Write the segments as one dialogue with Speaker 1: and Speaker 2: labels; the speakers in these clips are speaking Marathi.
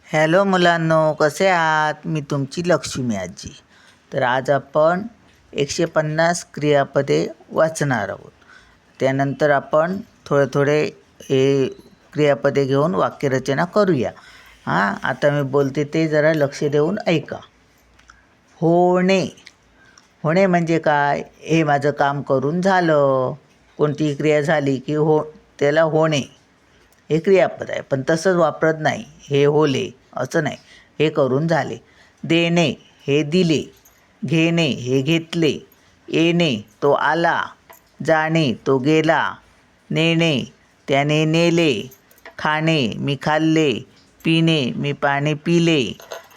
Speaker 1: हॅलो मुलांनो, कसे आहात? मी तुमची लक्ष्मी आजी. तर आज आपण 150 क्रियापदे वाचणार आहोत. त्यानंतर आपण थोडे हे क्रियापदे घेऊन वाक्यरचना करूया. आता मी बोलते ते जरा लक्ष देऊन ऐका. होणे. होणे म्हणजे काय? हे माझं काम करून झालं. कोणतीही क्रिया झाली की त्याला होणे हे क्रियापद आहे. पण तसंच वापरत नाही, हे होले असं नाही. हे करून झाले. देणे हे दिले. घेणे हे घेतले. येणे तो आला. जाणे तो गेला. नेणे त्याने नेले. खाणे मी खाल्ले. पिणे मी पाणी पिले.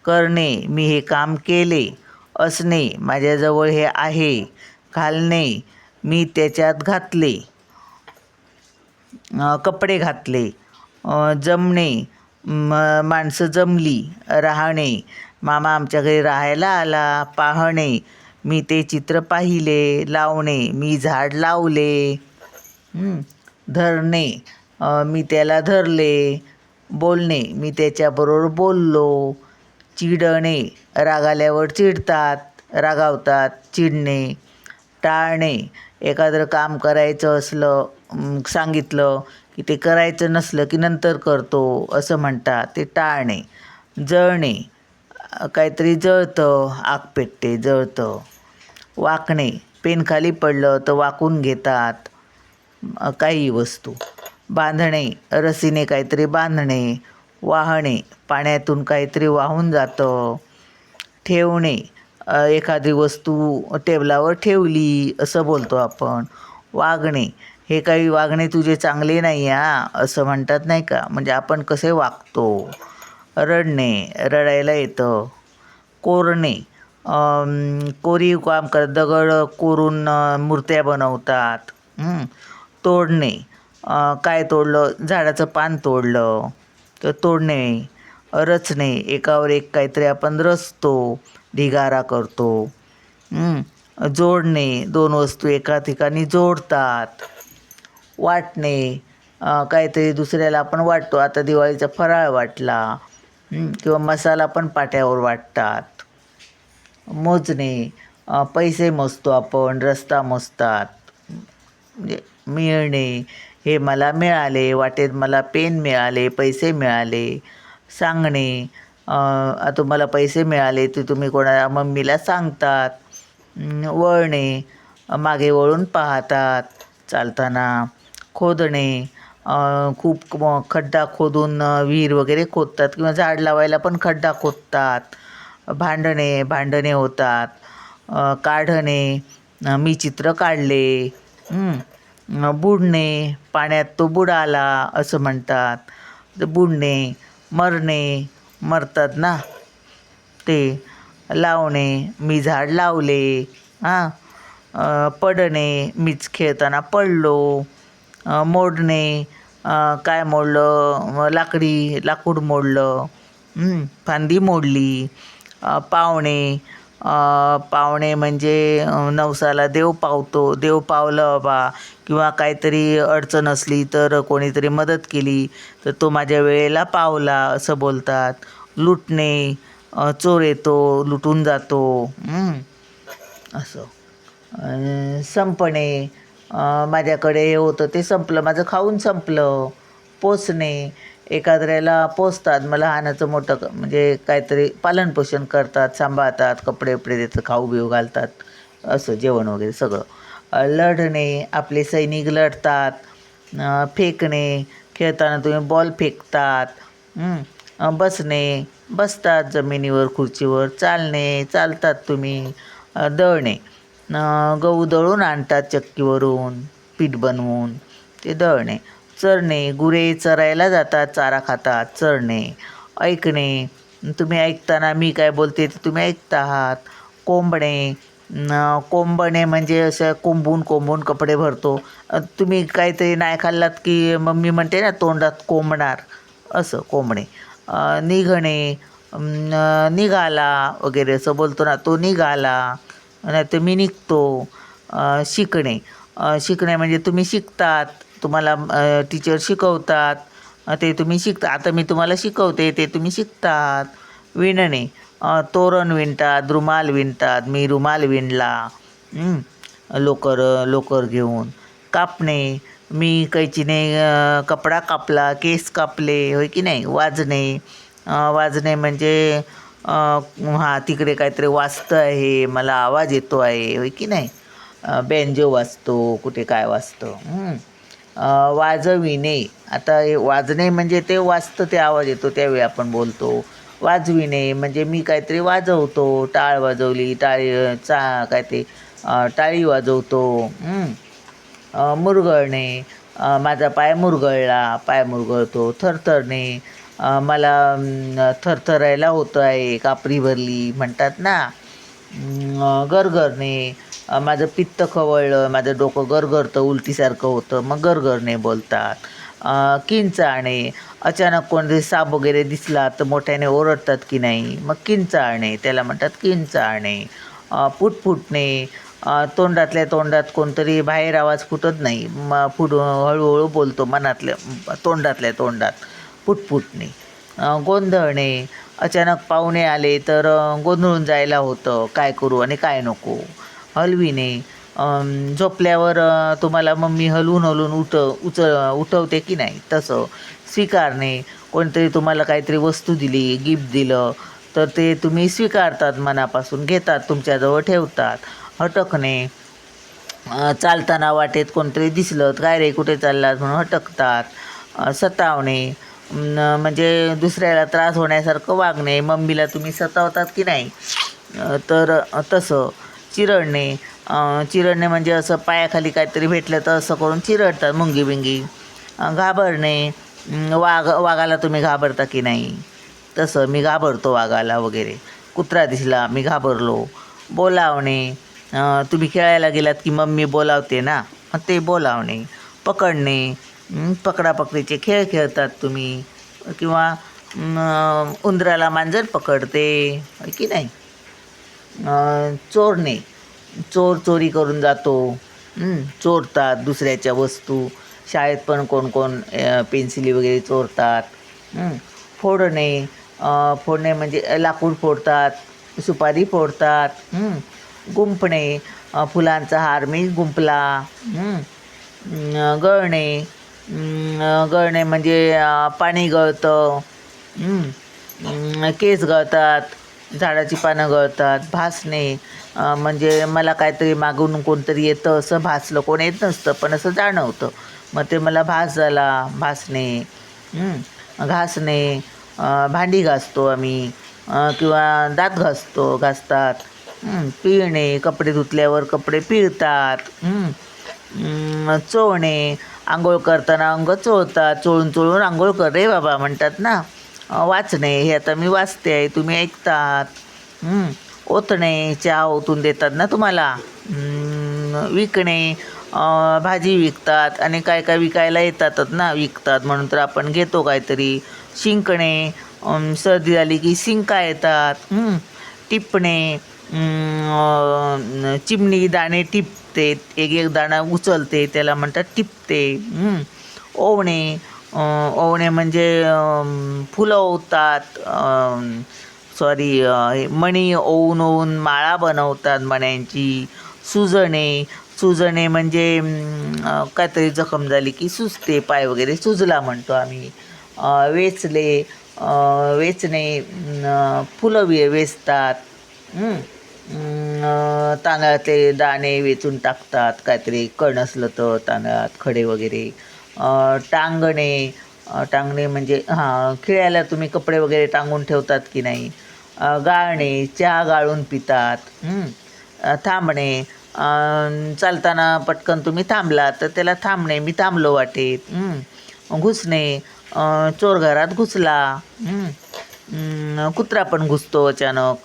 Speaker 1: करणे मी हे काम केले. असणे माझ्याजवळ हे आहे. घालणे मी त्याच्यात घातले. कपडे घातले. जमणे माणसं जमली. राहणे मामा आमच्या घरी राहायला आला. पाहणे मी ते चित्र पाहिले. लावणे मी झाड लावले. धरणे मी त्याला धरले. बोलणे मी त्याच्याबरोबर बोललो. चिडणे राग आल्यावर चिडतात, रागावतात, चिडणे. टाळणे एखादं काम करायचं असलं सांगितलं की ते करायचं नसलं की नंतर करतो असं म्हणतात, ते टाळणे. जळणे काहीतरी जळतं, आग पेटते, जळतं. वाकणे पेन खाली पडलं तर वाकून घेतात काही वस्तू. बांधणे रस्सीने काहीतरी बांधणे. वाहणे पाण्यातून काहीतरी वाहून जातं. ठेवणे एखादी वस्तू टेबलावर ठेवली असं बोलतो आपण. वागणे हे काही वागणे तुझे चांगले नाही असं म्हणतात नाही का, म्हणजे आपण कसे वागतो. रडणे रडायला येतं. कोरणे कोरीव काम करत, दगड कोरून मूर्त्या बनवतात. तोडणे काय तोडलं, झाडाचं पान तोडलं तर तोडणे. रचणे एकावर एक काहीतरी आपण रचतो, ढिगारा करतो. जोडणे दोन वस्तू एका ठिकाणी जोडतात. वाटणे काहीतरी दुसऱ्याला आपण वाटतो. आता दिवाळीचा फराळ वाटला किंवा मसाला पण पाट्यावर वाटतात. मोजणे पैसे मोजतो आपण, रस्ता मोजतात. म्हणजे मिळणे हे मला मिळाले, वाटेत मला पेन मिळाले, पैसे मिळाले. सांगणे तुम्हाला पैसे मिळाले ते तुम्ही कोणाला मम्मीला सांगतात. वळणे मागे वळून पाहतात चालताना. खोदणे खूप खड्डा खोदून विहीर वगैरे खोदतात किंवा झाड लावायला पण खड्डा खोदतात. भांडणे होतात. काढणे मी चित्र काढले. बुडणे पाण्यात तो बुडाला असं म्हणतात. बुडणे. मरणे मरतात ना ते. लावणे मी झाड लावले. पडणे मीच खेळताना पडलो. मोडणे काय मोडलं, लाकूड मोडलं, फांदी मोडली. पावणे पावणे म्हणजे नवसाला देव पावतो, देव पावलं बा, किंवा काहीतरी अडचण असली तर कोणीतरी मदत केली तर तो माझ्या वेळेला पावला असं बोलतात. लुटणे चोर येतो, लुटून जातो असं. संपणे माझ्याकडे हे होतं ते संपलं, माझं खाऊन संपलं. पोसणे एखाद्याला पोसतात, मग लहानाचं मोठं म्हणजे काहीतरी पालनपोषण करतात, सांभाळतात, कपडे देतात, खाऊ बिऊ घालतात, असं जेवण वगैरे सगळं. लढणे आपले सैनिक लढतात. फेकणे खेळताना तुम्ही बॉल फेकतात. बसणे बसतात जमिनीवर, खुर्चीवर. चालणे चालतात तुम्ही. दळणे गहू दळून आणतात चक्कीवरून पीठ बनवून, ते दळणे. चरणे गुरे चरायला जातात, चारा खातात, चरणे. ऐकणे तुम्ही ऐकताना मी काय बोलते ते तुम्ही ऐकता आहात. कोंबणे कोंबणे म्हणजे असं कोंबून कपडे भरतो. तुम्ही काहीतरी नाही खाल्लात की मम्मी म्हणते ना तोंडात कोंबणार, असं कोंबणे. निघणे निघाला वगैरे असं बोलतो ना, तो निघाला, नाही तर मी निघतो. शिकणे शिकणे म्हणजे तुम्ही शिकतात, तुम्हाला टीचर शिकवतात, ते तुम्ही शिकता. आता मी तुम्हाला शिकवते ते तुम्ही शिकतात. विणणे, तोरण विणतात, रुमाल विणतात. मी रुमाल विणला. हं. लोकर लोकर घेऊन. कापणे, मी कैचीने कपडा कापला, केस कापले, होय की नाही. वाजणे, वाजणे म्हणजे हां तिकडे काहीतरी वाजतं आहे, मला आवाज येतो आहे, होय की नाही. बेंजो वाजतो, कुठे काय वाजतं. वाजविणे, आता हे वाजणे म्हणजे ते वाजतं, ते आवाज येतो त्यावेळी आपण बोलतो. वाजविणे म्हणजे मी काहीतरी वाजवतो, टाळ वाजवली, टाळी काय ते टाळी वाजवतो. मुरगळणे, माझा पाय मुरगळला, पाय मुरगळतो. थरथरणे, मला थरथरायला होतं आहे, कापरी भरली म्हणतात ना. गरगरणे, माझं पित्त खवळलं, माझं डोकं गरगरतं, उलटीसारखं होतं, मग गरगरणे बोलतात. किंचाळणे, अचानक कोणतरी साप वगैरे दिसला तर मोठ्याने ओरडतात की नाही, मग किंचाळणे, त्याला म्हणतात किंचाळणे. फुटफुटणे, तोंडातल्या तोंडात कोणतरी बाहेर आवाज फुटत नाही, हळूहळू बोलतो मनातल्या तोंडातल्या तोंडात, फुटफुटणे. गोंधळणे, अचानक पाहुणे आले तर गोंधळून जायला होतं, काय करू आणि काय नको. हलविणे, झोपल्यावर तुम्हाला मम्मी हलवून हलवून उठवते की नाही तसं. स्वीकारणे, कोणतरी तुम्हाला काहीतरी वस्तू दिली, गिफ्ट दिलं तर ते तुम्ही स्वीकारतात, मनापासून घेतात, तुमच्याजवळ ठेवतात. हटकणे, चालताना वाटेत कोणतरी दिसलं, काय रे कुठे चाललात म्हणून हटकतात. सतावणे, म्हणजे दुसऱ्याला त्रास होण्यासारखं वागणे, मम्मीला तुम्ही सतावतात की नाही तर तसं. चिरडणे, चिरडणे म्हणजे असं पायाखाली काहीतरी भेटलं तर असं करून चिरडतात, मुंगी बिंगी. घाबरणे, वाघाला तुम्ही घाबरता की नाही तसं, मी घाबरतो वाघाला वगैरे. कुत्रा दिसला मी घाबरलो. बोलावणे, तुम्ही खेळायला गेलात की मम्मी बोलावते ना, मग ते बोलावणे. पकडणे, पकडापकडीचे खेळ खेळतात तुम्ही, किंवा उंदराला मांजर पकडते, की नाही. चोरणे, चोर चोरी करून जातो, चोरतात दुसऱ्याच्या वस्तू. शाळेत पण कोण कोण पेन्सिली वगैरे चोरतात. फोडणे, फोडणे म्हणजे लाकूड फोडतात, सुपारी फोडतात. गुंफणे, फुलांचा हार मी गुंफला. गळणे, गळणे म्हणजे पाणी गळतं. केस गळतात, झाडाची पानं गळतात. भासणे, म्हणजे मला काहीतरी मागून कोणतरी येतं असं भासलं, कोण येत नसतं पण असं जाणवतं, मग ते मला भास झाला, भासणे. घासणे, भांडी घासतो आम्ही, किंवा दात घासतात. पिळणे, कपडे धुतल्यावर कपडे पिळतात. चोळणे, आंघोळ करताना अंग चोळतात, चोळून चोळून आंघोळ कर रे बाबा म्हणतात ना. वाचणे, हे आता मी वाचते आहे, तुम्ही ऐकतात. ओतणे, चहा ओतून देतात ना तुम्हाला. विकणे, भाजी विकतात आणि काय काय विकायला येतातच ना, विकतात म्हणून तर आपण घेतो काहीतरी. शिंकणे, सर्दी झाली की शिंका येतात. टिपणे, चिमणी दाणे टिपते, एक एक दाणा उचलते, त्याला म्हणतात टिपते. ओवणे, ओवणे म्हणजे फुलं ओवतात, मणी ओवून ओवून माळा बनवतात मण्यांची. सुजणे, सुजणे म्हणजे काहीतरी जखम झाली की सुजते, पाय वगैरे सुजला म्हणतो आम्ही. वेचले, वेचणे, फुलं वेचतात. तांदळातले दाणे वेचून टाकतात, काहीतरी कण असलं तर तांदळात खडे वगैरे. टांगणे, टांगणे म्हणजे खेळायला तुम्ही कपडे वगैरे टांगून ठेवतात की नाही. गाळणे, चहा गाळून पितात. थांबणे, चालताना पटकन तुम्ही थांबलात तर त्याला थांबणे, मी थांबलो वाटेत. घुसणे, चोर घरात घुसला. कुत्रा पण घुसतो अचानक.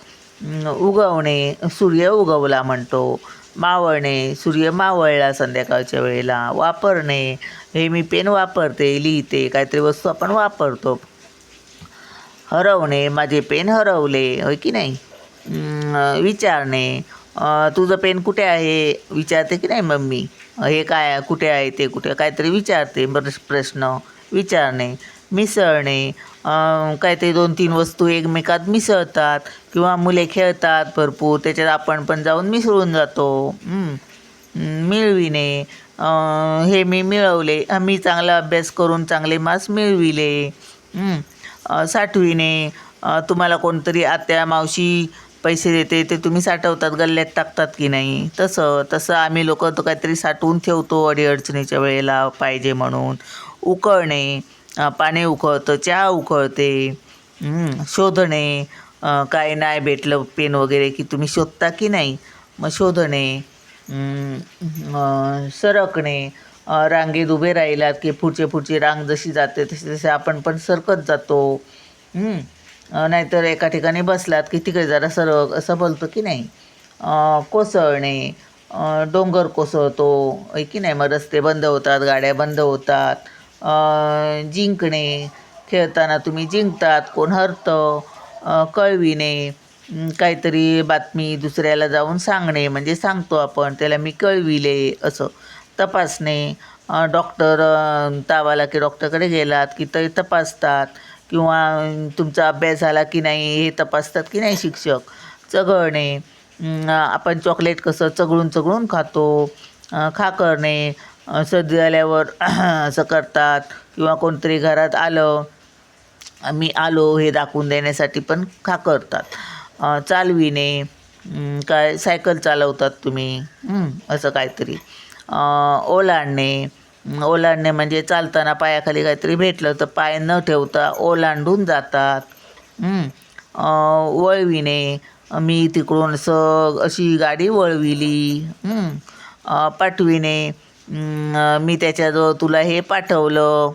Speaker 1: उगवणे, सूर्य उगवला म्हणतो. मावळणे, सूर्य मावळला संध्याकाळच्या वेळेला. वापरणे, हे मी पेन वापरते, लिहिते, काहीतरी वस्तू आपण वापरतो. हरवणे, माझे पेन हरवले, होय की नाही. विचारणे, तुझं पेन कुठे आहे विचारते की नाही मम्मी, हे काय कुठे आहे ते कुठे, काहीतरी विचारते, प्रश्न विचारणे. मिसळणे, काय ते 2-3 वस्तू एकमेकात मिसळतात किंवा मुले खेळतात भरपूर, त्याच्यात आपण पण जाऊन मिसळून जातो. मिळविणे, हे मी मिळवले, मी चांगला अभ्यास करून चांगले मार्क्स मिळविले. साठविणे, तुम्हाला कोणतरी आत्या मावशी पैसे देते, ते तुम्ही साठवतात, गल्ल्यात टाकतात की नाही, तसं तसं आम्ही लोक तो काहीतरी साठवून ठेवतो अडीअडचणीच्या वेळेला पाहिजे म्हणून. उकळणे, पाणी उकळतं, चहा उकळते. शोधणे, काय नाही भेटलं पेन वगैरे की तुम्ही शोधता की नाही, मग शोधणे. सरकणे, रांगेत उभे राहिलात की पुढची रांग जशी जाते तसे तसे आपण पण सरकत जातो. नाहीतर एका ठिकाणी बसलात की तिकडे जरा सरक असं बोलतो की नाही. कोसळणे, डोंगर कोसळतो की नाही, मग रस्ते बंद होतात, गाड्या बंद होतात. जिंकणे, खेळताना तुम्ही जिंकतात, कोण हरतं. कळविणे, काहीतरी बातमी दुसऱ्याला जाऊन सांगणे, म्हणजे सांगतो आपण त्याला मी कळविले असं. तपासणे, डॉक्टर ताव आला की डॉक्टरकडे गेलात की ते तपासतात, किंवा तुमचा अभ्यास झाला की नाही हे तपासतात की नाही शिक्षक. चघळणे, आपण चॉकलेट कसं चघळून चघळून खातो. खाकरणे, सर्दी आल्यावर असं करतात, किंवा कोणतरी घरात आलं, मी आलो हे दाखवून देण्यासाठी पण खाकरतात. चालविणे, काय सायकल चालवतात तुम्ही, असं काहीतरी. ओलांडणे, ओलांडणे म्हणजे चालताना पायाखाली काहीतरी भेटलं तर पाय न ठेवता ओलांडून जातात. वळविणे, मी तिकडून अशी गाडी वळविली. पाठविणे, मी त्याच्याजवळ तुला हे पाठवलं,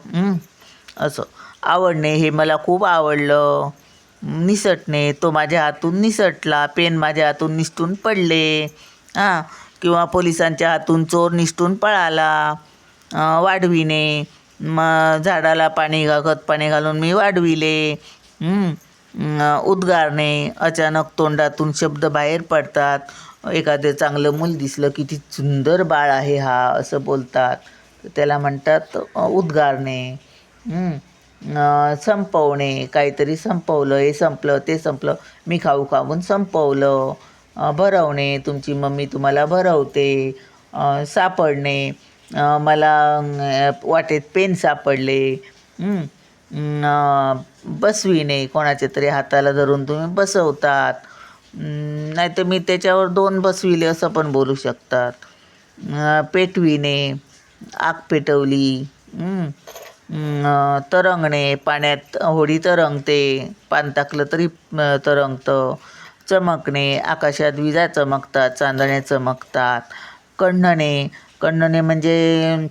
Speaker 1: असं. आवडणे, हे मला खूप आवडलं. निसटणे, तो माझ्या हातून निसटला, पेन माझ्या हातून निसटून पडले. किंवा पोलिसांच्या हातून चोर निसटून पळाला. वाढविणे, मग झाडाला खत पाणी घालून मी वाढविले. उद्गारणे, अचानक तोंडातून शब्द बाहेर पडतात, एखादं चांगलं मूल दिसलं किती सुंदर बाळ आहे हा असं बोलतात, त्याला म्हणतात उद्गारणे. संपवणे, काहीतरी संपवलं, हे संपलं ते संपलं, मी खाऊन संपवलं. भरवणे, तुमची मम्मी तुम्हाला भरवते. सापडणे, मला वाटेत पेन सापडले. बसविणे, कोणाच्या तरी हाताला धरून तुम्ही बसवतात. नाहीतर मी त्याच्यावर 2 बसविले असं पण बोलू शकतात. पेटविणे, आग पेटवली. तरंगणे, पाण्यात होडी तरंगते, पान टाकलं तरी तरंगतं. चमकणे, आकाशात विजा चमकतात, चांदण्या चमकतात. कण्हणे, कण्हणे म्हणजे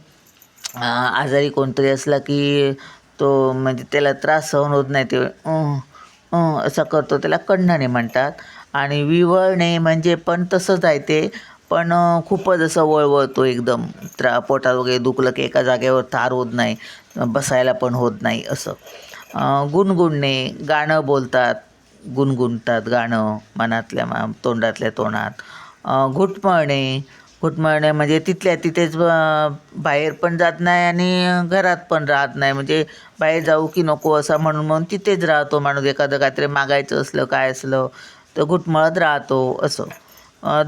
Speaker 1: आजारी कोणतरी असला की तो म्हणजे त्याला त्रास सहन होत नाही, ते असं करतो, त्याला कण्हणे म्हणतात. आणि विवळणे म्हणजे पण तसंच आहे ते, पण खूपच असं वळवळतो एकदम, पोटात वगैरे दुखलं की एका जागेवर थार होत नाही, बसायला पण होत नाही असं. गुणगुणणे, गाणं बोलतात, गुणगुणतात गाणं मनातल्या तोंडातल्या तोंडात. घुटमळणे, घुटमळणे म्हणजे तिथल्या तिथेच बाहेर पण जात नाही आणि घरात पण राहत नाही, म्हणजे बाहेर जाऊ की नको असा म्हणून तिथेच राहतो माणूस, एखादं काहीतरी मागायचं असलं काय असलं तर घुटमळत राहतो असं.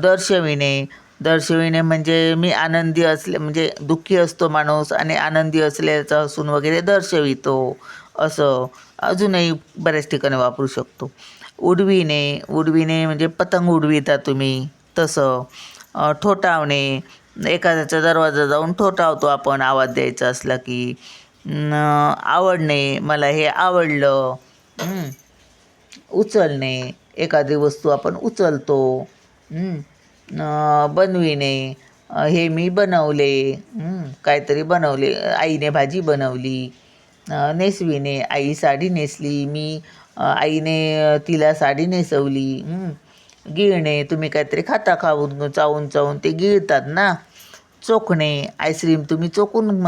Speaker 1: दर्शविणे, दर्शविणे म्हणजे मी आनंदी म्हणजे दुःखी असतो माणूस आणि आनंदी असल्याचं हसून वगैरे दर्शवितो असं. अजूनही बऱ्याच ठिकाणी वापरू शकतो. उडविणे, उडविणे म्हणजे पतंग उडविता तुम्ही तसं. ठोठावणे, एखाद्याचा दरवाजा जाऊन ठोठावतो आपण आवाज द्यायचा असला की. आवडणे, मला हे आवडलं. उचलणे, एखादी वस्तू आपण उचलतो. बनविणे, हे मी बनवले, काहीतरी बनवले, आईने भाजी बनवली. नेसविणे, आई साडी नेसली, मी आईने तिला साडी नेसवली. गिळणे, तुम्ही काहीतरी खाता खाऊन चावून चावून ते गिळतात ना. चोखणे, आईस्क्रीम तुम्ही चोखून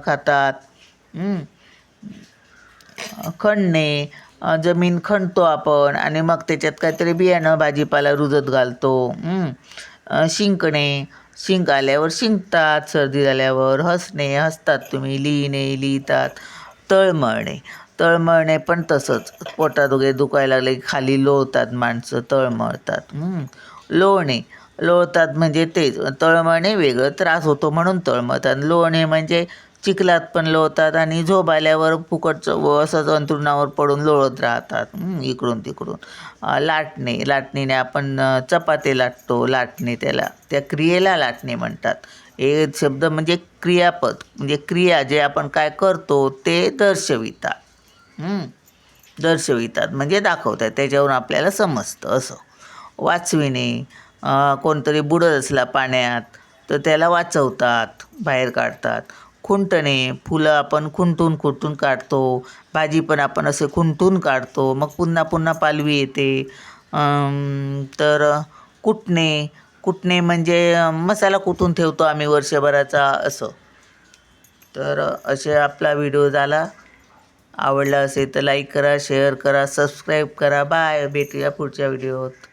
Speaker 1: खातात. खणणे, जमीन खणतो आपण आणि मग त्याच्यात काहीतरी बियाणं भाजीपाला रुजत घालतो. शिंकणे, शिंक आल्यावर शिंकतात, सर्दी झाल्यावर. हसणे, हसतात तुम्ही. लिहिणे, लिहितात. तळमळणे. तळमळणे पण तसंच, पोटात वगैरे दुखायला लागले की खाली लोळतात माणसं, तळमळतात. लोळणे, लोळतात म्हणजे तेच. तळमळणे वेगळं, त्रास होतो म्हणून तळमळतात. लोळणे म्हणजे चिखलात पण लोळतात आणि झोप आल्यावर फुकटचं असंच अंथरुणावर पडून लोळत राहतात इकडून तिकडून. लाटणे, लाटणीने आपण चपाती लाटतो, लाटणे त्याला, त्या क्रियेला लाटणे म्हणतात. हे शब्द म्हणजे क्रियापद, म्हणजे क्रिया जे आपण काय करतो ते दर्शवितात म्हणजे दाखवतात, त्याच्यावरून आपल्याला समजतं असं. वाचविणे, कोणतरी बुडत असला पाण्यात तर त्याला वाचवतात, बाहेर काढतात. खुंटणे, फुलं आपण खुंटून खुंटून काढतो, भाजी पण आपण असे खुंटून काढतो, मग पुन्हा पुन्हा पालवी येते. तर कुटणे, कुटणे म्हणजे मसाला कुटून ठेवतो आम्ही वर्षभराचा असं. तर असे आपला व्हिडिओ झाला. आवडला असेल तर लाईक करा, शेअर करा, सबस्क्राईब करा. बाय, भेटूया पुढच्या व्हिडिओत.